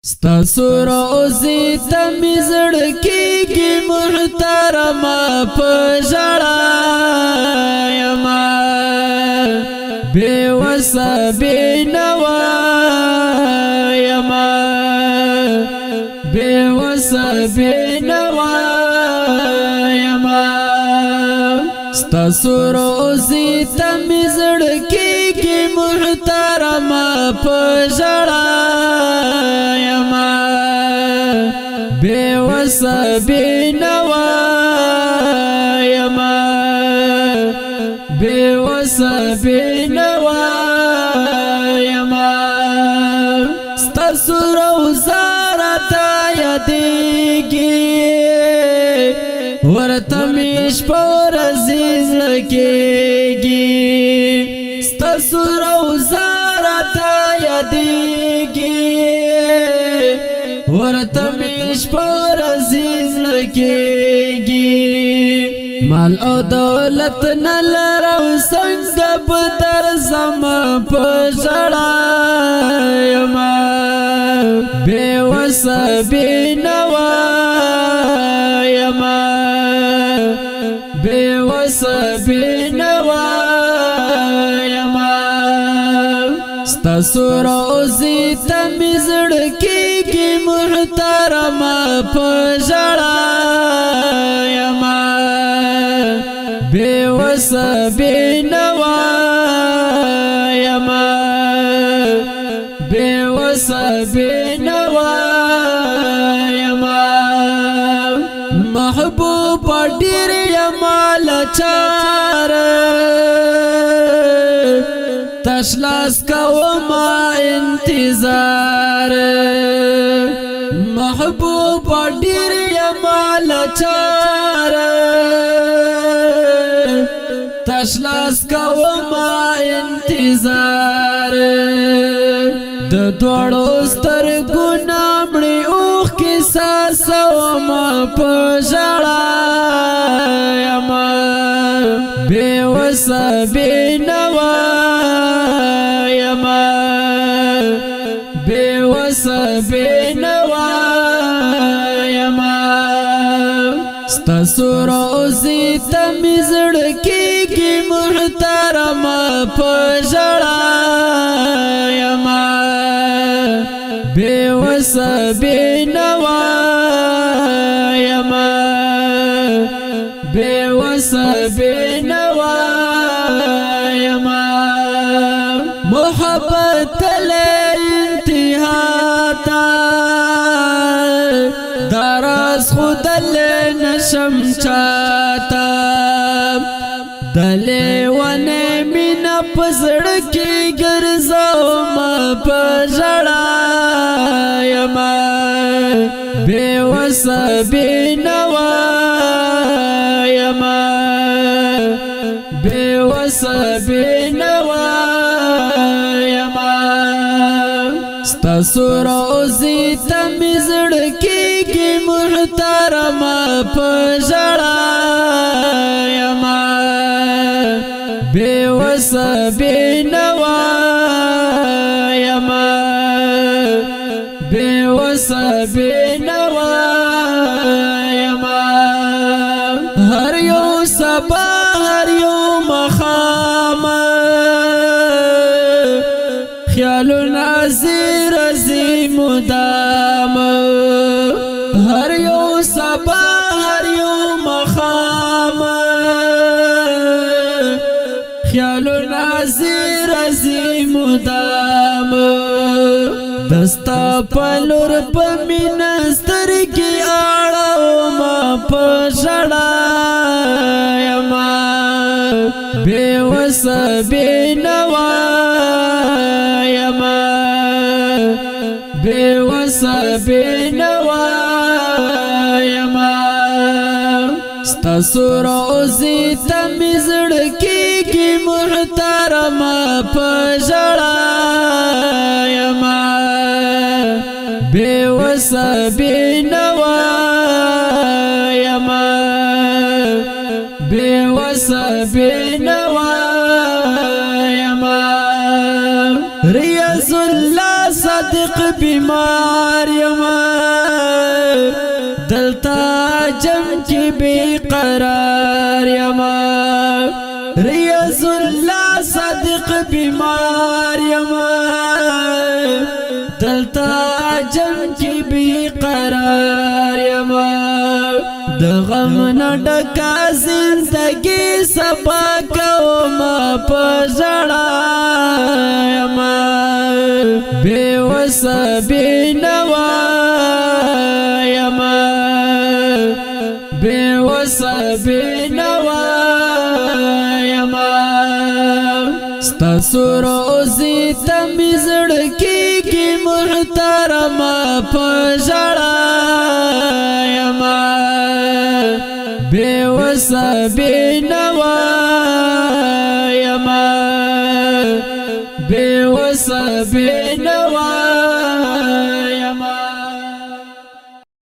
ستاسو روزی تمی زڑکیگی محترما پجڑا یما بے وسا بے نوا یما بے وسا بے نوا یما ستاسو روزی تمی زڑکیگی محترما پجڑا بے وسا بے نوا یما بے وسا بے نوا یما ستاسو روزارتا یادیگی ورطمیش پور عزیز لکیگی ستاسو روزارتا یادیگی ورطمیش پر عزیز لکیگی مال او دولت نلرو سنگ بدر زما پجڑا یما بے وسا بے نوا یما بے وسا بے نوا یما ستاسو روزی تمی زڑکیگی محترما پجڑا یما بے وسا بے نوا یما بے وسا بے نوا یما محبوب ډیر یما لچار تشلاس کوما انتظار محبوب ډیر یما لچار تشلاس کوما انتظار د دوړو سترګو نامړي اوخ کې ساسوما پجړا یما بے وسا بے نوا یما بے وسا بے نوا یما ستاسو روزی تمی زڑکیگی محترما پجڑا یما بے وسا بے نوا یما بے وسا بے نوا یما محبت لے انتہا تا دراز خود لے نشم چاہتا دلے ونے مینا پزڑکی گرزاو ما پجڑا یما بے وسا بے نوا یما بے وسا بے نوا یما ستاسو روزی تمی زڑکیگی محترما پجڑا یما بے وسا بے نوا یما بے وسا بے نوا یما ہر یو سبا ہر یو مخام خیال نازی رزی مدام ہر یو سبا ہر یو مخام خیال نازی رزی مدام دستا پلور پمینستر کی آڑاو ما پجڑا یما بے وسا بے نوا یما بے وسا بے نوا یما ستاسو روزی تمی زڑکیگی محترما پجڑا یما بے وسا بے نوا یما بے وسا بے نوا یما ریاض اللہ صادق بیمار بیمار یما دلتا جم کی بے قرار یما ریاض اللہ صادق بیمار یما دلتا جم کی بے قرار یما د غم نه ډکا زندگی سبا کوما پزړا یما بے وس بے نوا یما بے وس بے نوا یما ستاسو روزی تمیزړ کی محترم پزړا یما بے وس بے